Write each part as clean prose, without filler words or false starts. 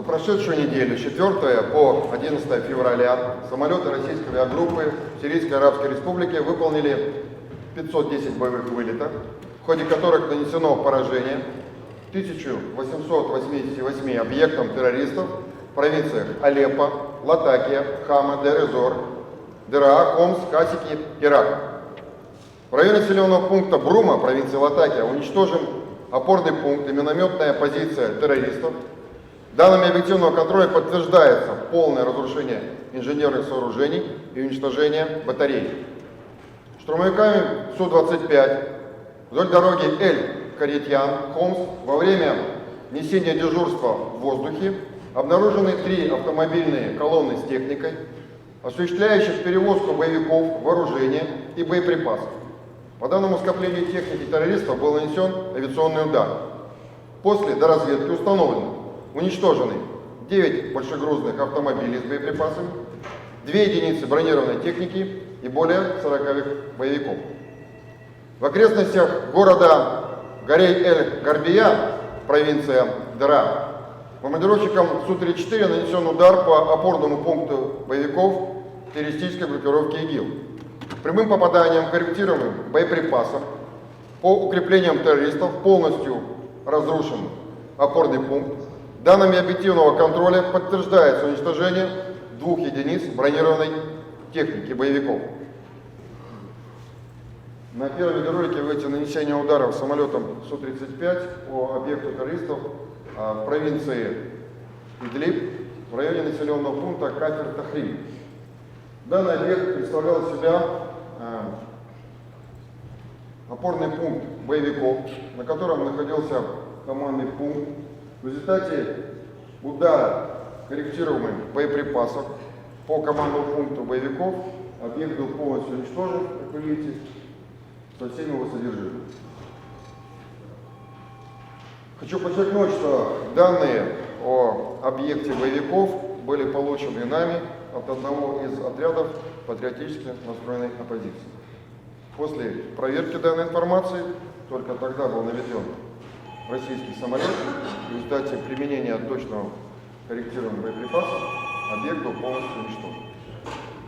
За прошедшую неделю, с 4 по 11 февраля, самолеты российской авиагруппы в Сирийской Арабской Республике выполнили 510 боевых вылетов, в ходе которых нанесено поражение 1888 объектам террористов в провинциях Алеппо, Латакия, Хама, Дер-эз-Зор, Дераа, Хомс, Касики, Ирак. В районе населенного пункта Брума, провинции Латакия, уничтожен опорный пункт и минометная позиция террористов. Данными объективного контроля подтверждается полное разрушение инженерных сооружений и уничтожение батарей. Штурмовиками Су-25 вдоль дороги Эль-Каретьян, Хомс, во время несения дежурства в воздухе обнаружены 3 автомобильные колонны с техникой, осуществляющих перевозку боевиков, вооружения и боеприпасов. По данному скоплению техники террористов был нанесен авиационный удар. После доразведки установлено: уничтожены 9 большегрузных автомобилей с боеприпасами, 2 единицы бронированной техники и более 40 боевиков. В окрестностях города Гарей-эль-Гарбия, провинция Дераа, бомбардировщикам Су-34 нанесен удар по опорному пункту боевиков террористической группировки ИГИЛ. Прямым попаданием корректируемым боеприпасом по укреплениям террористов полностью разрушен опорный пункт. Данными объективного контроля подтверждается уничтожение 2 единиц бронированной техники боевиков. На первом видеоролике вы видите нанесение ударов самолетом Су-35 по объекту террористов в провинции Идлиб в районе населенного пункта Кафир-Тахрим. Данный объект представлял из себя опорный пункт боевиков, на котором находился командный пункт. В результате удара корректируемых боеприпасов по командному пункту боевиков объект был полностью уничтожен, как вы видите, со всеми его содержимым. Хочу подчеркнуть, что данные о объекте боевиков были получены нами от одного из отрядов патриотически настроенной оппозиции. После проверки данной информации только тогда был наведен российский самолет. В результате применения точного корректируемого боеприпаса объект был полностью уничтожен.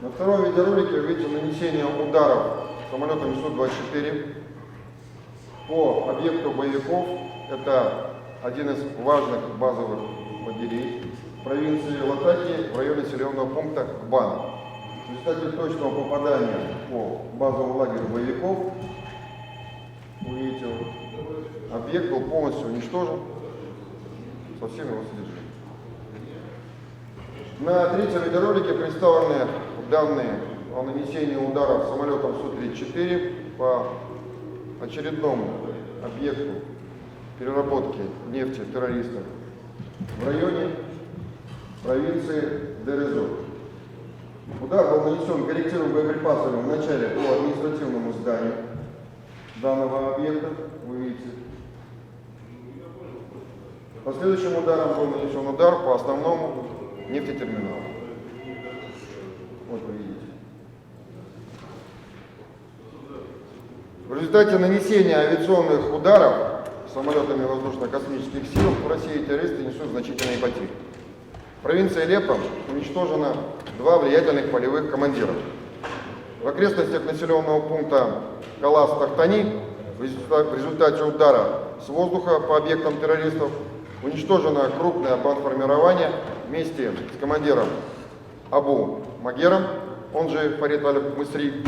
На втором видеоролике вы видите нанесение ударов самолетами Су-24 по объекту боевиков. Это один из важных базовых лагерей в провинции Латакии в районе населенного пункта Гбан. В результате точного попадания по базовому лагерю боевиков, вы видите, объект был полностью уничтожен со всем его содержимым. На третьем видеоролике представлены данные о нанесении ударов самолетом Су-34 по очередному объекту переработки нефти террористов в районе провинции Дер-эз-Зор. Удар был нанесен корректируемым боеприпасами вначале по административному зданию данного объекта, вы видите. Последующим ударом был нанесен удар по основному нефтетерминалу. Вот вы видите. В результате нанесения авиационных ударов самолетами воздушно-космических сил в России террористы несут значительные потери. В провинции Алеппо уничтожено 2 влиятельных полевых командира. В окрестностях населенного пункта Калас-Тахтани в результате удара с воздуха по объектам террористов уничтожено крупное бандформирование вместе с командиром Абу Магером, он же Фарид Аль-Мисри.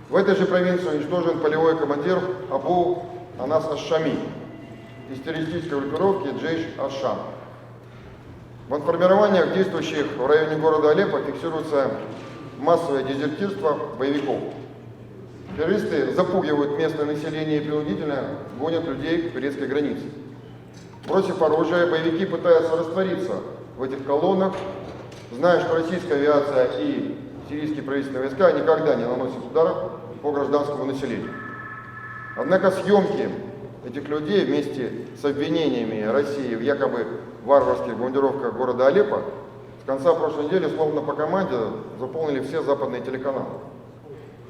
В этой же провинции уничтожен полевой командир Абу Анас Аш-Шами из террористической группировки Джейш Аш-Шам. В бандформированиях, действующих в районе города Алеппо, фиксируется массовое дезертирство боевиков. Террористы запугивают местное население и принудительно гонят людей к турецкой границе. Бросив оружие, боевики пытаются раствориться в этих колоннах, зная, что российская авиация и сирийские правительственные войска никогда не наносят ударов по гражданскому населению. Однако съемки этих людей вместе с обвинениями России в якобы варварских бомбардировках города Алеппо с конца прошлой недели, словно по команде, заполнили все западные телеканалы.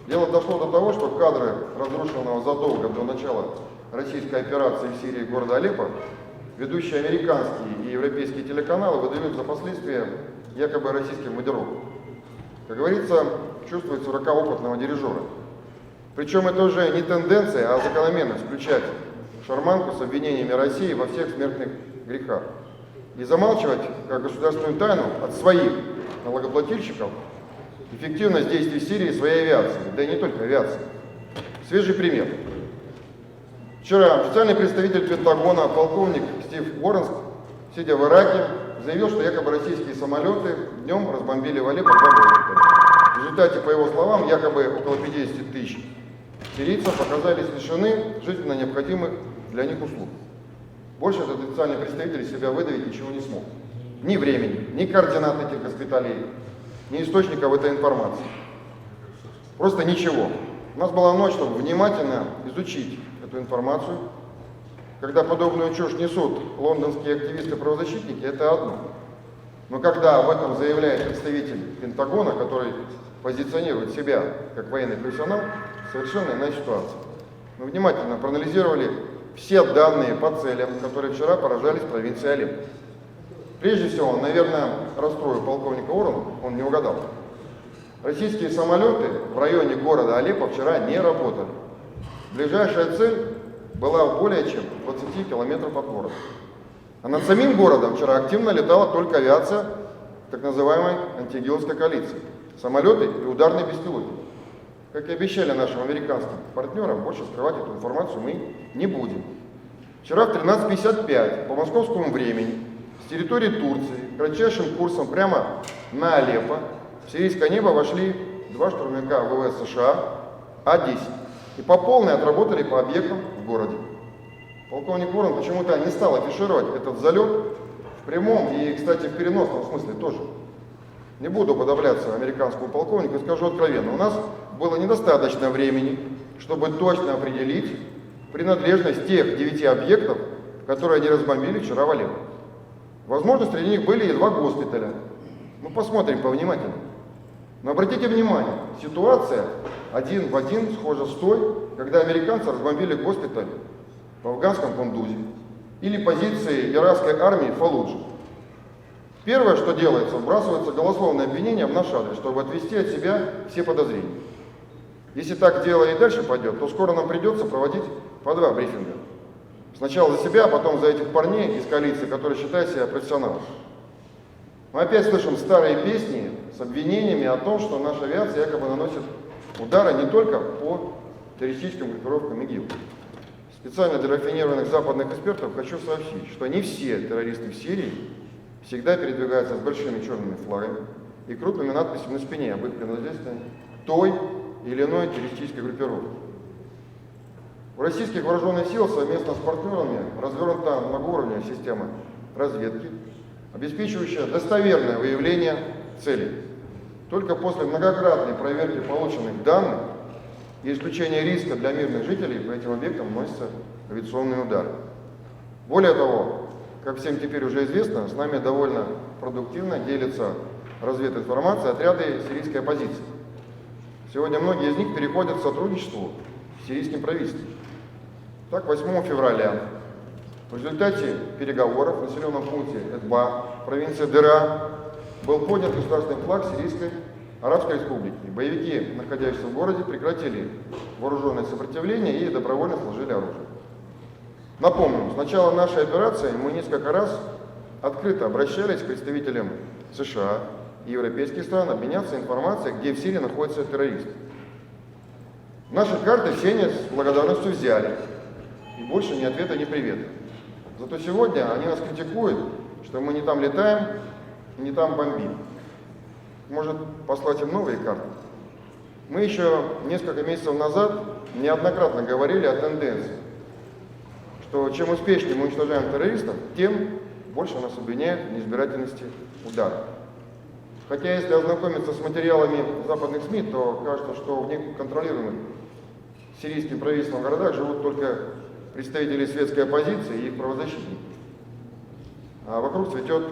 Дело дошло до того, что кадры разрушенного задолго до начала российской операции в Сирии города Алеппо ведущие американские и европейские телеканалы выдают за последствия якобы российских модеров. Как говорится, чувствуется рука опытного дирижера. Причем это уже не тенденция, а закономерность включать шарманку с обвинениями России во всех смертных грехах. И замалчивать как государственную тайну от своих налогоплательщиков эффективность действий Сирии своей авиации, да и не только авиации. Свежий пример. Вчера официальный представитель Пентагона, полковник Стив Уоррен, сидя в Ираке, заявил, что якобы российские самолеты днем разбомбили в Алеппо 2 госпиталя. В результате, по его словам, якобы около 50 тысяч сирийцев оказались лишены жизненно необходимых для них услуг. Больше этот официальный представитель из себя выдавить ничего не смог. Ни времени, ни координат этих госпиталей, ни источников этой информации. Просто ничего. У нас была ночь, чтобы внимательно изучить эту информацию. Когда подобную чушь несут лондонские активисты-правозащитники, это одно. Но когда об этом заявляет представитель Пентагона, который позиционирует себя как военный профессионал, совершенно иная ситуация. Мы внимательно проанализировали все данные по целям, которые вчера поражались в провинции Алеппо. Прежде всего, наверное, расстроил полковника Уоррена, он не угадал. Российские самолеты в районе города Алеппо вчера не работали. Ближайшая цель была более чем 20 километров от города. А над самим городом вчера активно летала только авиация так называемой антиигиловской коалиции. Самолеты и ударные беспилотники. Как и обещали нашим американским партнерам, больше скрывать эту информацию мы не будем. Вчера в 13:55 по московскому времени с территории Турции кратчайшим курсом прямо на Алеппо в сирийское небо вошли 2 штурмовика ВВС США А-10 и по полной отработали по объектам в городе. Полковник Уоррен почему-то не стал афишировать этот залет в прямом и, кстати, в переносном смысле тоже. Не буду уподобляться американскому полковнику и скажу откровенно, у нас было недостаточно времени, чтобы точно определить принадлежность тех 9 объектов, которые они разбомбили вчера в Алеппо. Возможно, среди них были и 2 госпиталя. Мы посмотрим повнимательнее. Но обратите внимание, ситуация один в один схожа с той, когда американцы разбомбили госпиталь в афганском Кундузе или позиции иракской армии в Фаллудже. Первое, что делается, вбрасывается голословное обвинение в наш адрес, чтобы отвести от себя все подозрения. Если так дело и дальше пойдет, то скоро нам придется проводить по 2 брифинга. Сначала за себя, а потом за этих парней из коалиции, которые считают себя профессионалами. Мы опять слышим старые песни с обвинениями о том, что наша авиация якобы наносит удары не только по террористическим группировкам ИГИЛ. Специально для рафинированных западных экспертов хочу сообщить, что не все террористы в Сирии всегда передвигаются с большими черными флагами и крупными надписями на спине об их принадлежности к той или иной террористической группировке. У российских вооруженных сил совместно с партнерами развернута многоуровневая система разведки, обеспечивающая достоверное выявление целей. Только после многократной проверки полученных данных и исключения риска для мирных жителей по этим объектам наносятся авиационные удары. Более того, как всем теперь уже известно, с нами довольно продуктивно делятся развединформацией отряды сирийской оппозиции. Сегодня многие из них переходят к сотрудничеству с сирийским правительством. Так, 8 февраля в результате переговоров в населенном пункте Эдба, провинции Дера, был поднят государственный флаг Сирийской Арабской Республики. Боевики, находящиеся в городе, прекратили вооруженное сопротивление и добровольно сложили оружие. Напомню, с начала нашей операции мы несколько раз открыто обращались к представителям США и европейских стран обменяться информацией, где в Сирии находятся террористы. Наши карты все они с благодарностью взяли, и больше ни ответа, ни привета. Зато сегодня они нас критикуют, что мы не там летаем, не там бомбим. Может послать им новые карты? Мы еще несколько месяцев назад неоднократно говорили о тенденции, что чем успешнее мы уничтожаем террористов, тем больше нас обвиняют в неизбирательности удара. Хотя если ознакомиться с материалами западных СМИ, то кажется, что в неконтролируемых сирийским правительством городах живут только представители светской оппозиции и их правозащитники. А вокруг цветет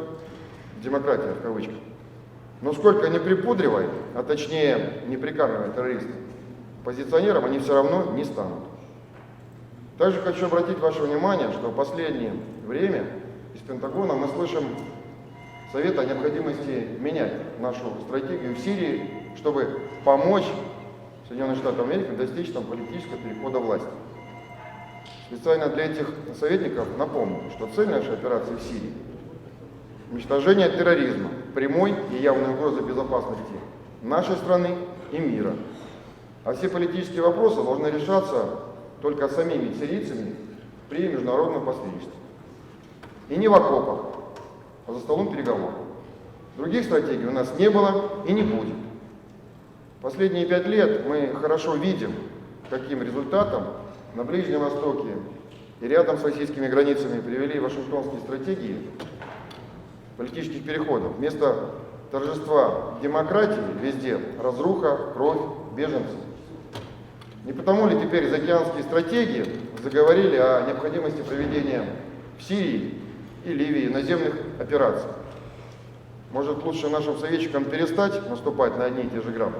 демократия, в кавычках. Но сколько ни припудривай, а точнее не прикармливай террористов, позиционером они все равно не станут. Также хочу обратить ваше внимание, что последние время из Пентагона мы слышим совет о необходимости менять нашу стратегию в Сирии, чтобы помочь Соединенным Штатам Америки достичь там политического перехода власти. Специально для этих советников напомню, что цель нашей операции в Сирии – уничтожение терроризма, прямой и явной угрозы безопасности нашей страны и мира. А все политические вопросы должны решаться только самими сирийцами при международном посредничестве. И не в окопах, а за столом переговоров. Других стратегий у нас не было и не будет. Последние 5 лет мы хорошо видим, каким результатом на Ближнем Востоке и рядом с российскими границами привели вашингтонские стратегии политических переходов. Вместо торжества демократии везде разруха, кровь, беженцы. Не потому ли теперь заокеанские стратегии заговорили о необходимости проведения в Сирии и Ливии наземных операций? Может, лучше нашим советчикам перестать наступать на одни и те же грабли?